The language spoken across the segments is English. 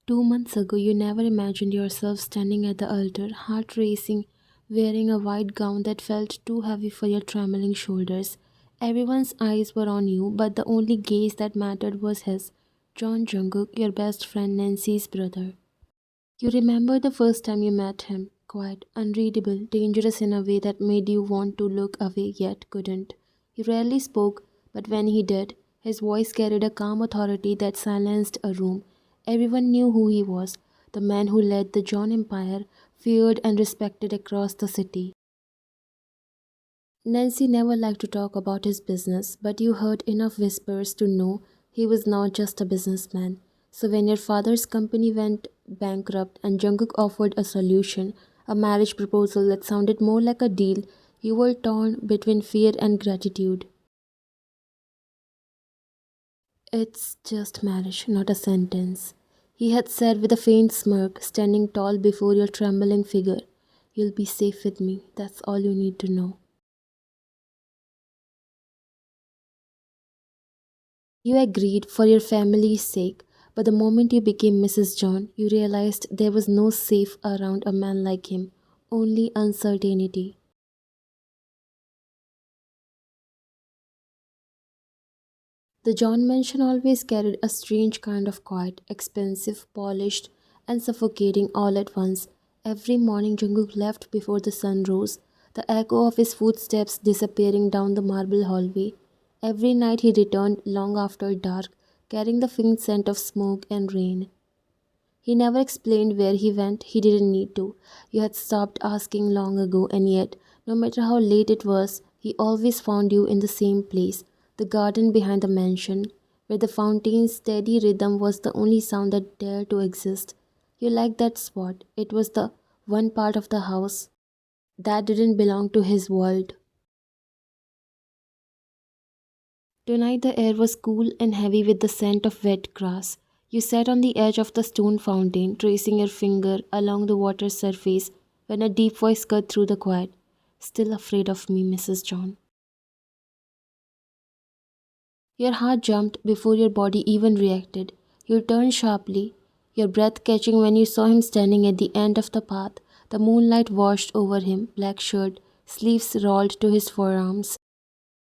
2 months ago, you never imagined yourself standing at the altar, heart racing, wearing a white gown that felt too heavy for your trembling shoulders. Everyone's eyes were on you, but the only gaze that mattered was his. John Jungkook, your best friend Nancy's brother. You remember the first time you met him, quiet, unreadable, dangerous in a way that made you want to look away yet couldn't. He rarely spoke, but when he did, his voice carried a calm authority that silenced a room. Everyone knew who he was, the man who led the John Empire, feared and respected across the city. Nancy never liked to talk about his business, but you heard enough whispers to know he was not just a businessman. So when your father's company went bankrupt and Jungkook offered a solution, a marriage proposal that sounded more like a deal, you were torn between fear and gratitude. It's just marriage, not a sentence, he had said with a faint smirk, standing tall before your trembling figure. You'll be safe with me, that's all you need to know. You agreed for your family's sake, but the moment you became Mrs. John, you realized there was no safe around a man like him, only uncertainty. The John mansion always carried a strange kind of quiet, expensive, polished, and suffocating all at once. Every morning Jungkook left before the sun rose, the echo of his footsteps disappearing down the marble hallway. Every night he returned long after dark, carrying the faint scent of smoke and rain. He never explained where he went, he didn't need to. You had stopped asking long ago, and yet, no matter how late it was, he always found you in the same place, the garden behind the mansion, where the fountain's steady rhythm was the only sound that dared to exist. You liked that spot. It was the one part of the house that didn't belong to his world. Tonight the air was cool and heavy with the scent of wet grass. You sat on the edge of the stone fountain, tracing your finger along the water's surface when a deep voice cut through the quiet. Still afraid of me, Mrs. John. Your heart jumped before your body even reacted. You turned sharply, your breath catching when you saw him standing at the end of the path. The moonlight washed over him, black shirt, sleeves rolled to his forearms,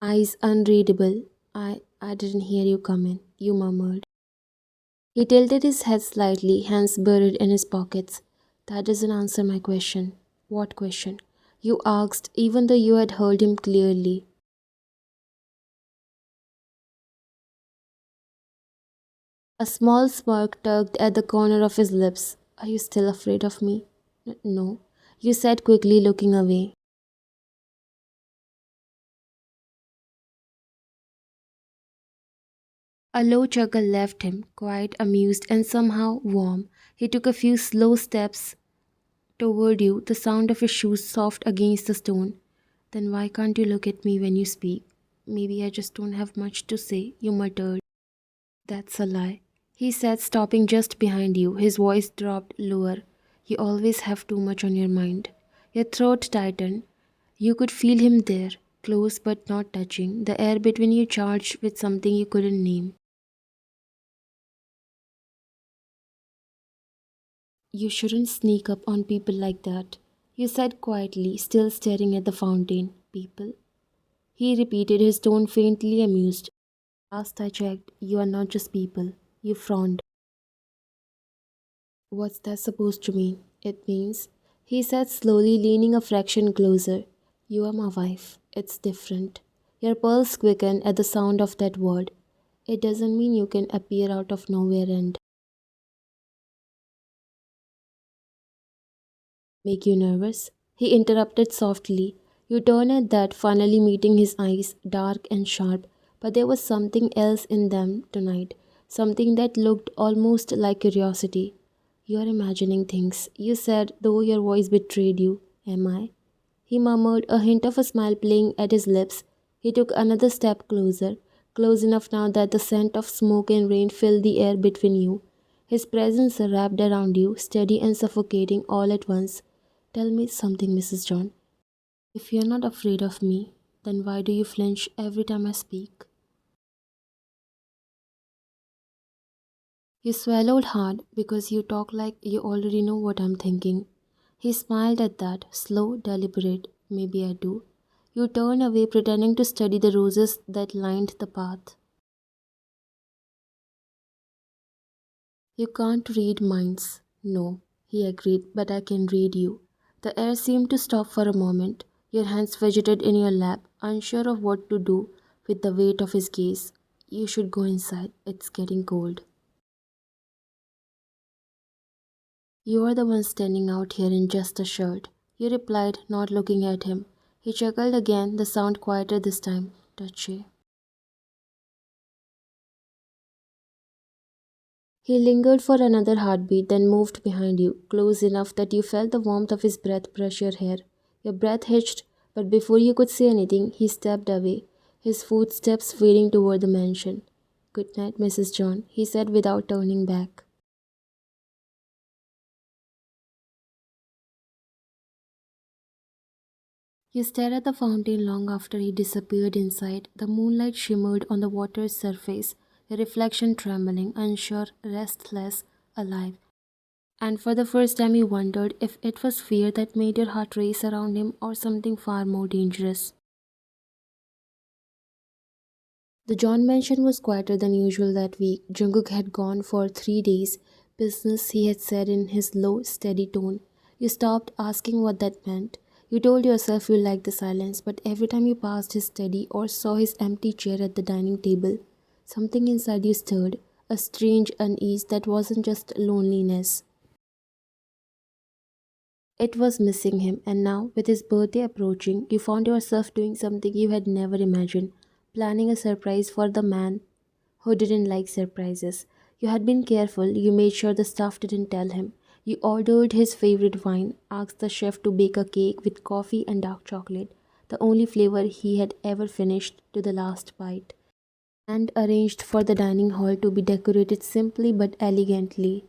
eyes unreadable. I didn't hear you come in, you murmured. He tilted his head slightly, hands buried in his pockets. That doesn't answer my question. What question? You asked, even though you had heard him clearly. A small smirk tugged at the corner of his lips. Are you still afraid of me? No, you said quickly, looking away. A low chuckle left him, quite amused and somehow warm. He took a few slow steps toward you, the sound of his shoes soft against the stone. Then why can't you look at me when you speak? Maybe I just don't have much to say, you muttered. That's a lie, he said, stopping just behind you. His voice dropped lower. You always have too much on your mind. Your throat tightened. You could feel him there, close but not touching, the air between you charged with something you couldn't name. You shouldn't sneak up on people like that, you said quietly, still staring at the fountain. People? He repeated, his tone faintly amused. Last I checked, you are not just people. You frowned. What's that supposed to mean? It means, he said slowly, leaning a fraction closer. You are my wife. It's different. Your pulse quickened at the sound of that word. It doesn't mean you can appear out of nowhere and make you nervous. He interrupted softly. You turned at that, finally meeting his eyes, dark and sharp, but there was something else in them tonight, something that looked almost like curiosity. You are imagining things, you said, though your voice betrayed you. Am I? He murmured, a hint of a smile playing at his lips. He took another step closer, close enough now that the scent of smoke and rain filled the air between you. His presence wrapped around you, steady and suffocating all at once. Tell me something, Mrs. John. If you're not afraid of me, then why do you flinch every time I speak? You swallowed hard because you talk like you already know what I'm thinking. He smiled at that, slow, deliberate. Maybe I do. You turned away, pretending to study the roses that lined the path. You can't read minds. No, he agreed, but I can read you. The air seemed to stop for a moment. Your hands fidgeted in your lap, unsure of what to do with the weight of his gaze. You should go inside. It's getting cold. You are the one standing out here in just a shirt. You replied, not looking at him. He chuckled again, the sound quieter this time. Touchy. He lingered for another heartbeat, then moved behind you, close enough that you felt the warmth of his breath brush your hair. Your breath hitched, but before you could say anything, he stepped away, his footsteps fading toward the mansion. Good night, Mrs. John, he said without turning back. You stared at the fountain long after he disappeared inside. The moonlight shimmered on the water's surface, your reflection trembling, unsure, restless, alive. And for the first time, you wondered if it was fear that made your heart race around him or something far more dangerous. The John mansion was quieter than usual that week. Jungkook had gone for 3 days. Business, he had said in his low, steady tone. You stopped asking what that meant. You told yourself you liked the silence, but every time you passed his study or saw his empty chair at the dining table, something inside you stirred, a strange unease that wasn't just loneliness. It was missing him, and now, with his birthday approaching, you found yourself doing something you had never imagined, planning a surprise for the man who didn't like surprises. You had been careful, you made sure the staff didn't tell him. You ordered his favorite wine, asked the chef to bake a cake with coffee and dark chocolate, the only flavor he had ever finished to the last bite, and arranged for the dining hall to be decorated simply but elegantly.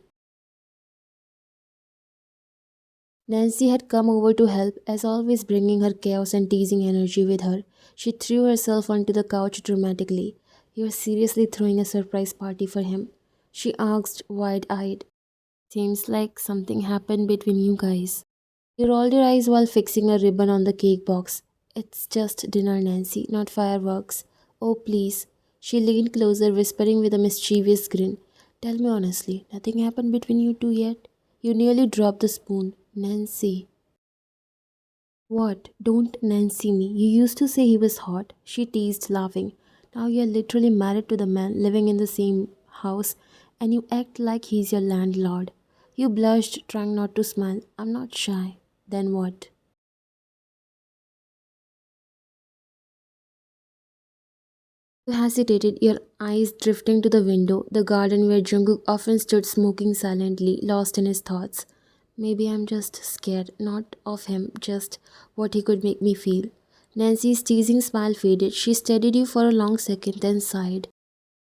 Nancy had come over to help, as always bringing her chaos and teasing energy with her. She threw herself onto the couch dramatically. You're seriously throwing a surprise party for him? She asked, wide eyed. Seems like something happened between you guys. You rolled your eyes while fixing a ribbon on the cake box. It's just dinner, Nancy, not fireworks. Oh, please. She leaned closer, whispering with a mischievous grin. Tell me honestly, nothing happened between you two yet? You nearly dropped the spoon. Nancy. What? Don't Nancy me. You used to say he was hot. She teased, laughing. Now you're literally married to the man, living in the same house, and you act like he's your landlord. You blushed, trying not to smile. I'm not shy. Then what? You hesitated, your eyes drifting to the window, the garden where Jungkook often stood smoking silently, lost in his thoughts. Maybe I'm just scared, not of him, just what he could make me feel. Nancy's teasing smile faded. She studied you for a long second, then sighed.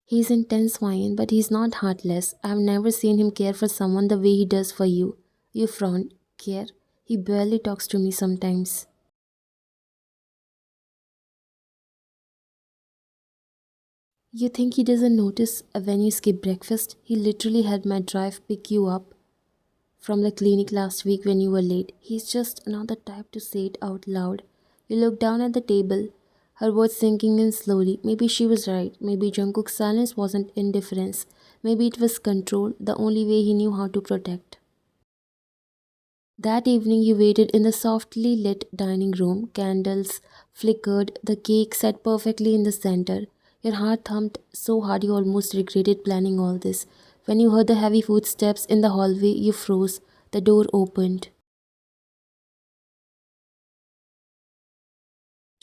He's intense wine, but he's not heartless. I've never seen him care for someone the way he does for you. You frowned. Care? He barely talks to me sometimes. You think he doesn't notice when you skip breakfast? He literally had my drive pick you up from the clinic last week when you were late. He's just not the type to say it out loud. You looked down at the table, her words sinking in slowly. Maybe she was right. Maybe Jungkook's silence wasn't indifference. Maybe it was control, the only way he knew how to protect. That evening, you waited in the softly lit dining room. Candles flickered, the cake sat perfectly in the center. Your heart thumped so hard you almost regretted planning all this. When you heard the heavy footsteps in the hallway, you froze. The door opened.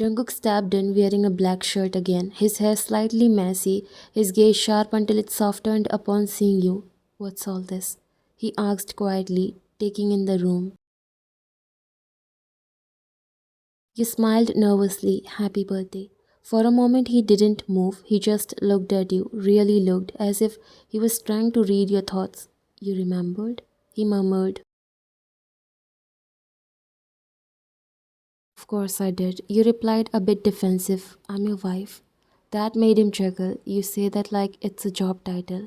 Jungkook stepped in wearing a black shirt again, his hair slightly messy, his gaze sharp until it softened upon seeing you. What's all this? He asked quietly, taking in the room. You smiled nervously. Happy birthday. For a moment, he didn't move. He just looked at you, really looked, as if he was trying to read your thoughts. You remembered? He murmured. Of course I did. You replied a bit defensive. I'm your wife. That made him chuckle. You say that like it's a job title.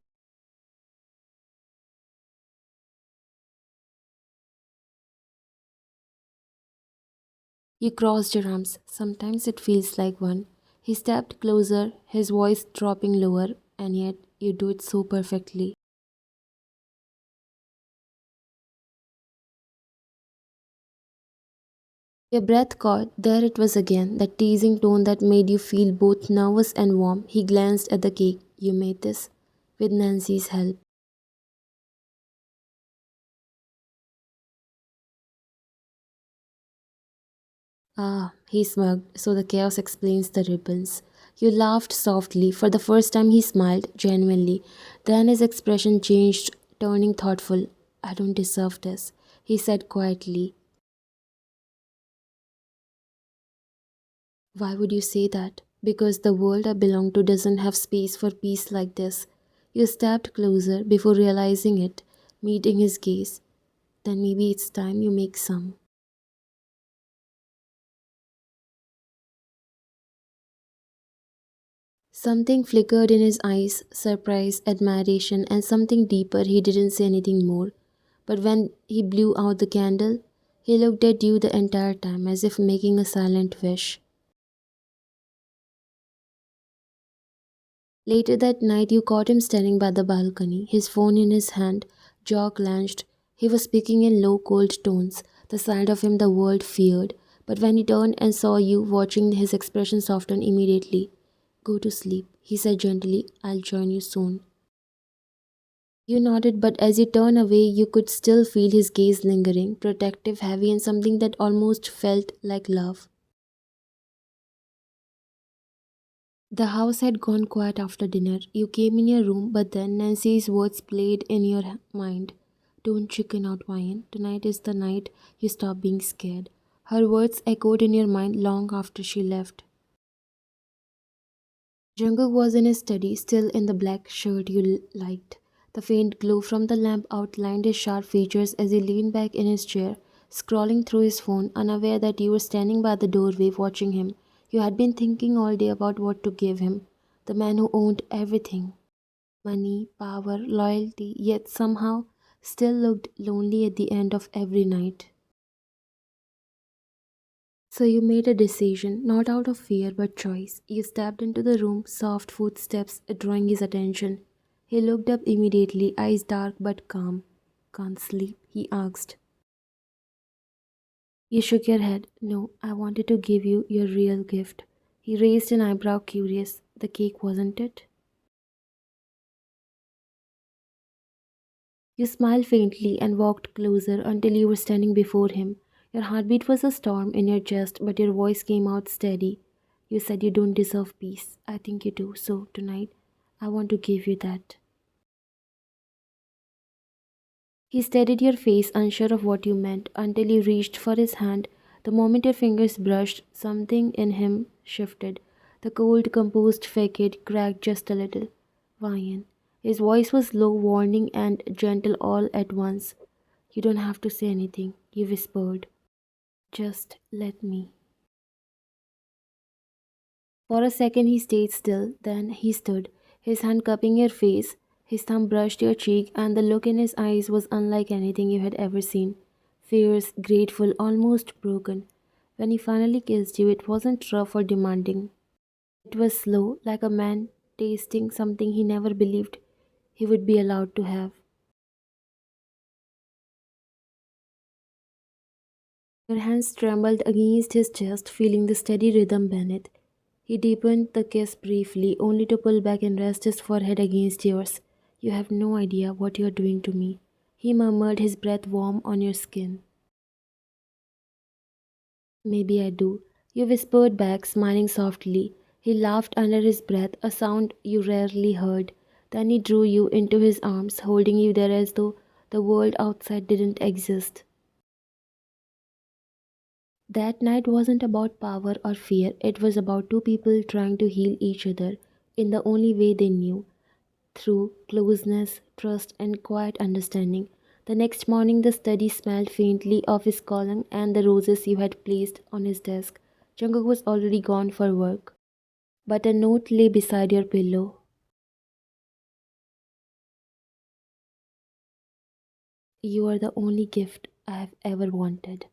You crossed your arms. Sometimes it feels like one. He stepped closer, his voice dropping lower, and yet you do it so perfectly. Your breath caught. There it was again, that teasing tone that made you feel both nervous and warm. He glanced at the cake. You made this? With Nancy's help. Ah, he smirked, so the chaos explains the ribbons. You laughed softly. For the first time, he smiled, genuinely. Then his expression changed, turning thoughtful. I don't deserve this, he said quietly. Why would you say that? Because the world I belong to doesn't have space for peace like this. You stepped closer before realizing it, meeting his gaze. Then maybe it's time you make some. Something flickered in his eyes, surprise, admiration, and something deeper. He didn't say anything more. But when he blew out the candle, he looked at you the entire time as if making a silent wish. Later that night, you caught him standing by the balcony, his phone in his hand, jaw clenched. He was speaking in low, cold tones, the side of him the world feared. But when he turned and saw you watching, his expression softened immediately. Go to sleep, he said gently. I'll join you soon. You nodded, but as you turned away, you could still feel his gaze lingering, protective, heavy, and something that almost felt like love. The house had gone quiet after dinner. You came in your room, but then Nancy's words played in your mind. Don't chicken out, Ryan. Tonight is the night you stop being scared. Her words echoed in your mind long after she left. Jungkook was in his study, still in the black shirt you liked. The faint glow from the lamp outlined his sharp features as he leaned back in his chair, scrolling through his phone, unaware that you were standing by the doorway watching him. You had been thinking all day about what to give him, the man who owned everything, money, power, loyalty, yet somehow still looked lonely at the end of every night. So you made a decision, not out of fear but choice. You stepped into the room, soft footsteps drawing his attention. He looked up immediately, eyes dark but calm. Can't sleep? He asked. You shook your head. No, I wanted to give you your real gift. He raised an eyebrow, curious. The cake, wasn't it? You smiled faintly and walked closer until you were standing before him. Your heartbeat was a storm in your chest, but your voice came out steady. You said you don't deserve peace. I think you do. So tonight, I want to give you that. He steadied your face, unsure of what you meant, until you reached for his hand. The moment your fingers brushed, something in him shifted. The cold, composed facade cracked just a little. Vian. His voice was low, warning, and gentle all at once. You don't have to say anything, he whispered. Just let me. For a second he stayed still, then he stood, his hand cupping your face. His thumb brushed your cheek, and the look in his eyes was unlike anything you had ever seen. Fierce, grateful, almost broken. When he finally kissed you, it wasn't rough or demanding. It was slow, like a man tasting something he never believed he would be allowed to have. Your hands trembled against his chest, feeling the steady rhythm beneath. He deepened the kiss briefly, only to pull back and rest his forehead against yours. You have no idea what you're doing to me, he murmured, his breath warm on your skin. Maybe I do, you whispered back, smiling softly. He laughed under his breath, a sound you rarely heard. Then he drew you into his arms, holding you there as though the world outside didn't exist. That night wasn't about power or fear, it was about two people trying to heal each other in the only way they knew, through closeness, trust, and quiet understanding. The next morning, the study smelled faintly of his cologne and the roses you had placed on his desk. Jungkook was already gone for work, but a note lay beside your pillow. You are the only gift I have ever wanted.